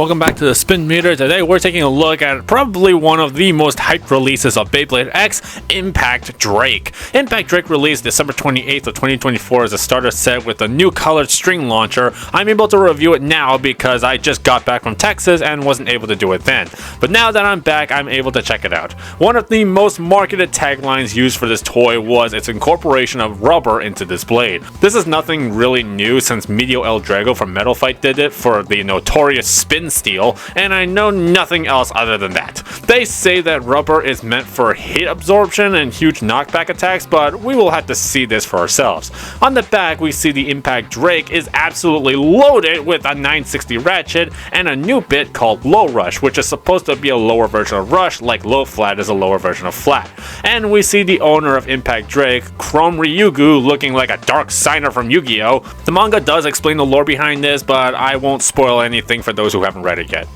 Welcome back to the Spin Meter. Today we're taking a look at probably one of the most hyped releases of Beyblade X, Impact Drake. Impact Drake released December 28th of 2024 as a starter set with a new colored string launcher. I'm able to review it now because I just got back from Texas and wasn't able to do it then. But now that I'm back, I'm able to check it out. One of the most marketed taglines used for this toy was its incorporation of rubber into this blade. This is nothing really new since Medio El Drago from Metal Fight did it for the notorious spin steel, and I know nothing else other than that. They say that rubber is meant for hit absorption and huge knockback attacks, but we will have to see this for ourselves. On the back, we see the Impact Drake is absolutely loaded with a 960 ratchet and a new bit called Low Rush, which is supposed to be a lower version of Rush, like Low Flat is a lower version of Flat. And we see the owner of Impact Drake, Chrome Ryugu, looking like a dark signer from Yu-Gi-Oh! The manga does explain the lore behind this, but I won't spoil anything for those who haven't read it yet.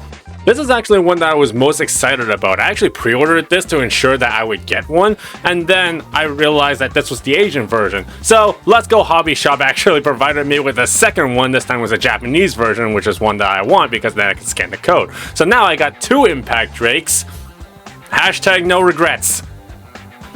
This is actually one that I was most excited about. I actually pre-ordered this to ensure that I would get one, and then I realized that this was the Asian version. So Let's Go Hobby Shop actually provided me with a second one. This time was a Japanese version, which is one that I want because then I can scan the code. So now I got two Impact Drakes. Hashtag no regrets.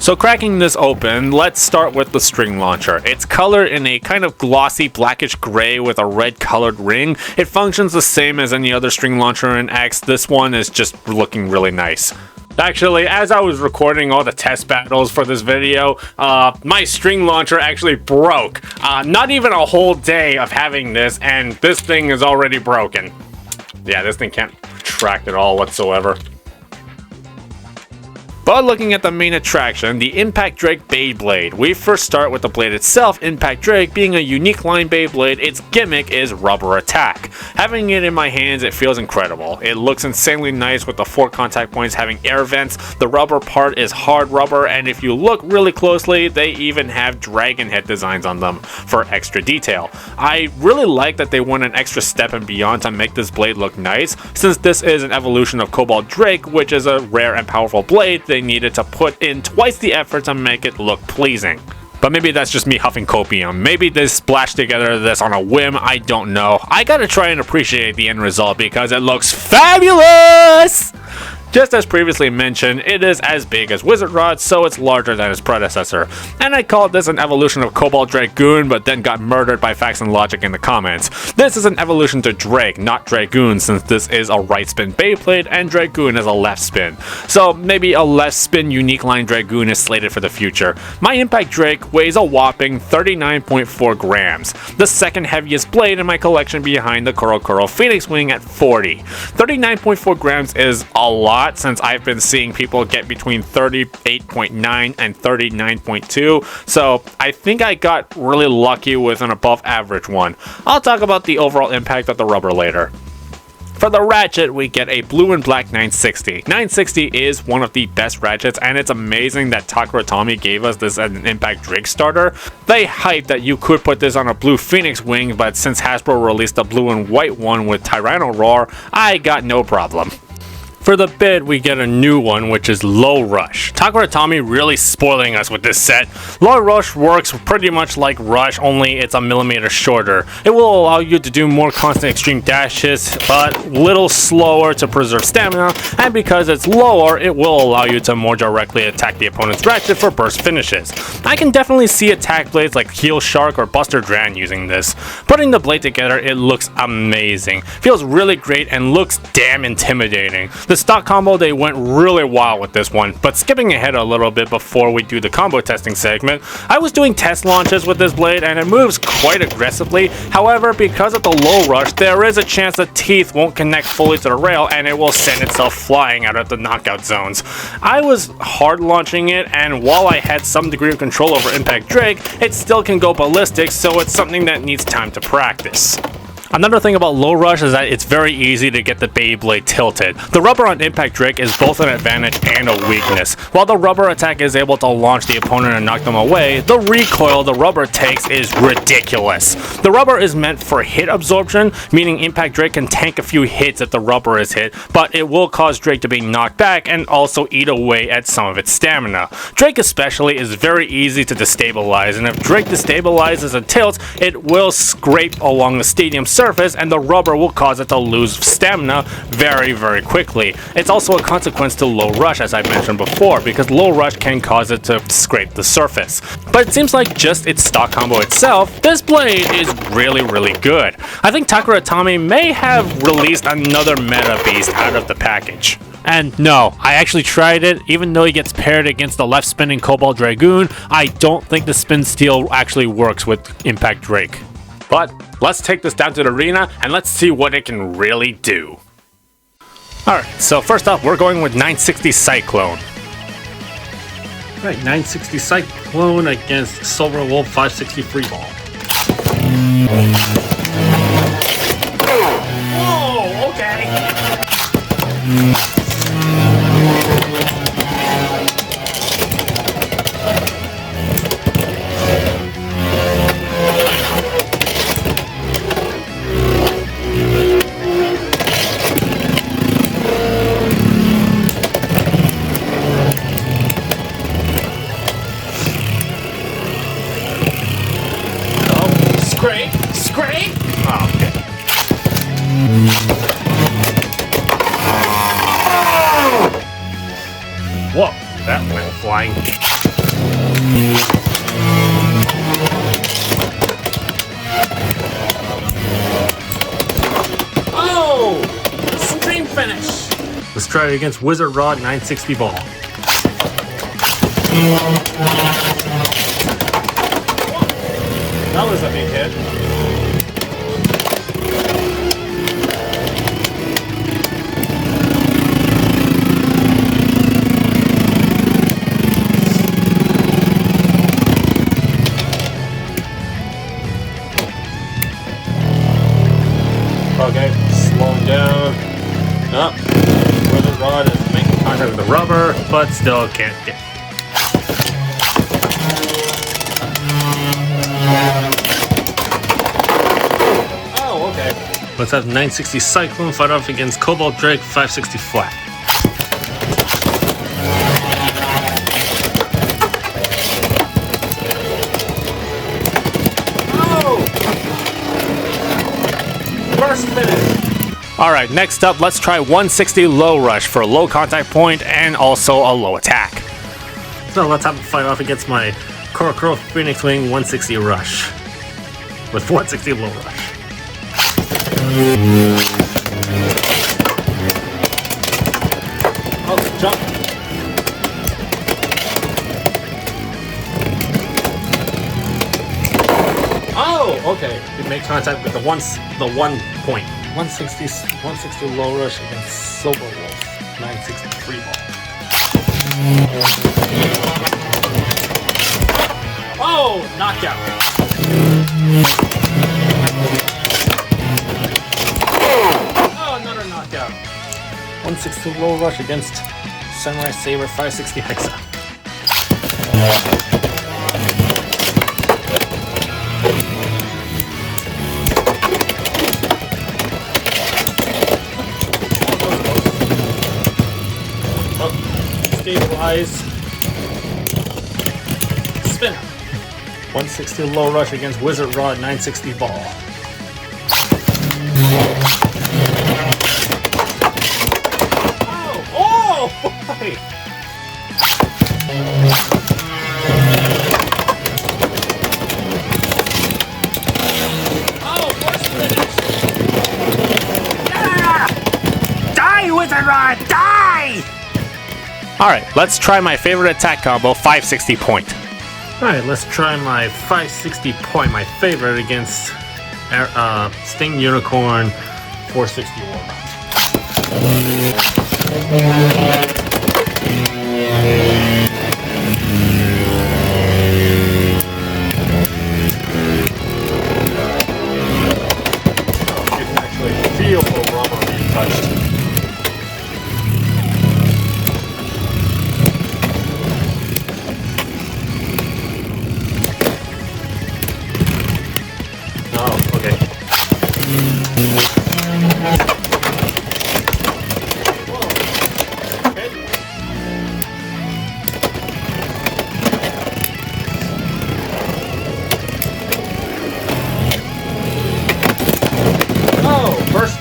So cracking this open, let's start with the string launcher. It's colored in a kind of glossy blackish gray with a red colored ring. It functions the same as any other string launcher in X. This one is just looking really nice. Actually, as I was recording all the test battles for this video, my string launcher actually broke. Not even a whole day of having this, and this thing is already broken. Yeah, this thing can't retract at all whatsoever. But looking at the main attraction, the Impact Drake Beyblade. We first start with the blade itself, Impact Drake being a unique line Beyblade. Its gimmick is rubber attack. Having it in my hands, it feels incredible. It looks insanely nice with the 4 contact points having air vents. The rubber part is hard rubber, and if you look really closely, they even have dragon head designs on them for extra detail. I really like that they went an extra step and beyond to make this blade look nice, since this is an evolution of Cobalt Drake, which is a rare and powerful blade. They needed to put in twice the effort to make it look pleasing. But maybe that's just me huffing copium. Maybe they splashed together this on a whim, I don't know. I gotta try and appreciate the end result because it looks fabulous! Just as previously mentioned, it is as big as Wizard Rod, so it's larger than its predecessor. And I called this an evolution of Cobalt Dragoon, but then got murdered by Facts and Logic in the comments. This is an evolution to Drake, not Dragoon, since this is a right spin Beyblade and Dragoon is a left spin. So maybe a left spin unique line Dragoon is slated for the future. My Impact Drake weighs a whopping 39.4 grams, the second heaviest blade in my collection behind the Koro Koro Phoenix Wing at 40. 39.4 grams is a lot, since I've been seeing people get between 38.9 and 39.2, so I think I got really lucky with an above average one. I'll talk about the overall impact of the rubber later. For the ratchet, we get a blue and black 960. 960 is one of the best ratchets, and it's amazing that Takara Tomy gave us this as an Impact Drake starter. They hyped that you could put this on a blue Phoenix Wing, but since Hasbro released a blue and white one with Tyranno Roar, I got no problem. For the bit, we get a new one, which is Low Rush. Takara Tomy really spoiling us with this set. Low Rush works pretty much like Rush, only it's a millimeter shorter. It will allow you to do more constant extreme dashes, but a little slower to preserve stamina, and because it's lower, it will allow you to more directly attack the opponent's ratchet for burst finishes. I can definitely see attack blades like Heel Shark or Buster Dran using this. Putting the blade together, it looks amazing. Feels really great and looks damn intimidating. The stock combo, they went really wild with this one, but skipping ahead a little bit before we do the combo testing segment, I was doing test launches with this blade and it moves quite aggressively. However, because of the low rush, there is a chance the teeth won't connect fully to the rail and it will send itself flying out of the knockout zones. I was hard launching it, and while I had some degree of control over Impact Drake, it still can go ballistic, so it's something that needs time to practice. Another thing about Low Rush is that it's very easy to get the Beyblade tilted. The rubber on Impact Drake is both an advantage and a weakness. While the rubber attack is able to launch the opponent and knock them away, the recoil the rubber takes is ridiculous. The rubber is meant for hit absorption, meaning Impact Drake can tank a few hits if the rubber is hit, but it will cause Drake to be knocked back and also eat away at some of its stamina. Drake especially is very easy to destabilize, and if Drake destabilizes and tilts, it will scrape along the stadium surface, and the rubber will cause it to lose stamina very quickly. It's also a consequence to low rush, as I mentioned before, because low rush can cause it to scrape the surface. But it seems like just its stock combo itself, this blade is really good. I think Takara Atami may have released another meta beast out of the package. And no, I actually tried it. Even though he gets paired against the left spinning Cobalt Dragoon, I don't think the spin steel actually works with Impact Drake. But let's take this down to the arena and let's see what it can really do. Alright, so first up, we're going with 960 Cyclone. Alright, 960 Cyclone against Silver Wolf 560 Freeball. Whoa, okay. Scrape! Oh, okay. Whoa, that went flying. Oh! Stream finish! Let's try it against Wizard Rod 960 Ball. That was a big hit. Okay, slowing down. Up. Wizard Rod is making contact with the rubber, but still can't get. Oh, okay. Let's have 960 Cyclone fight off against Cobalt Drake 560 Flat. Alright, next up, let's try 160 Low Rush for a low contact point and also a low attack. So let's have a fight off against my Korokoro Phoenix Wing 160 Rush. With 160 Low Rush. Oh, jump. Oh, okay. You make contact with the 1 point. 160 Low Rush against Silver Wolf 960 Free Ball. Oh, knockout. Oh, another knockout. 160 Low Rush against Samurai Saber 560 Hexa. Stabilize. Spin. 160 Low Rush against Wizard Rod 960 Ball. Oh, boy. Oh, first finish. Yeah! Die, Wizard Rod, die! Alright, let's try my favorite attack combo, 560 point. Alright, let's try my 560 point, my favorite, against Sting Unicorn 460 Warlock. You can actually feel the rubber being touched.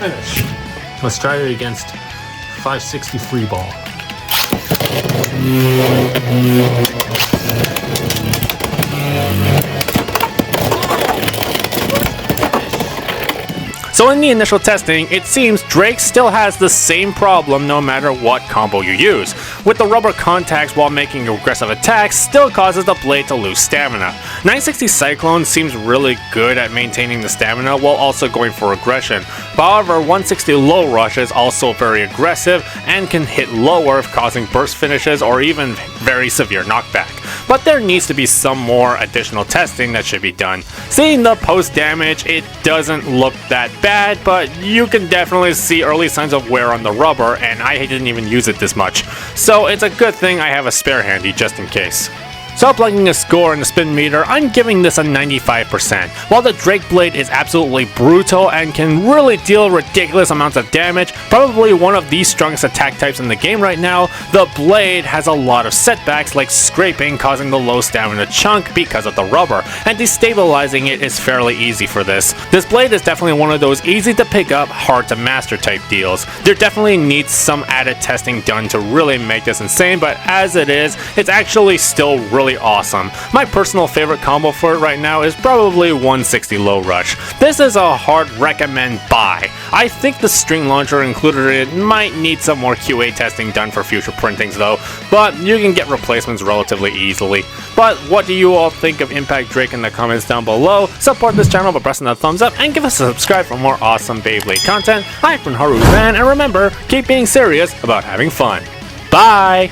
finish. Let's try it against 560 free ball. So in the initial testing, it seems Drake still has the same problem no matter what combo you use, with the rubber contacts while making aggressive attacks still causes the blade to lose stamina. 960 Cyclone seems really good at maintaining the stamina while also going for aggression. However, 160 Low Rush is also very aggressive and can hit lower, causing burst finishes or even very severe knockback. But there needs to be some more additional testing that should be done. Seeing the post damage, it doesn't look that bad, but you can definitely see early signs of wear on the rubber, and I didn't even use it this much. So it's a good thing I have a spare handy just in case. So plugging a score in the spin meter, I'm giving this a 95%. While the Drake blade is absolutely brutal and can really deal ridiculous amounts of damage, probably one of the strongest attack types in the game right now, the blade has a lot of setbacks like scraping causing the low stamina chunk because of the rubber, and destabilizing it is fairly easy for this. This blade is definitely one of those easy to pick up, hard to master type deals. There definitely needs some added testing done to really make this insane, but as it is, it's actually still really awesome. My personal favorite combo for it right now is probably 160 Low Rush. This is a hard recommend buy. I think the string launcher included in it might need some more QA testing done for future printings though, but you can get replacements relatively easily. But what do you all think of Impact Drake in the comments down below? Support this channel by pressing the thumbs up and give us a subscribe for more awesome Beyblade content. I'm from Haru Fan, and remember, keep being serious about having fun. Bye!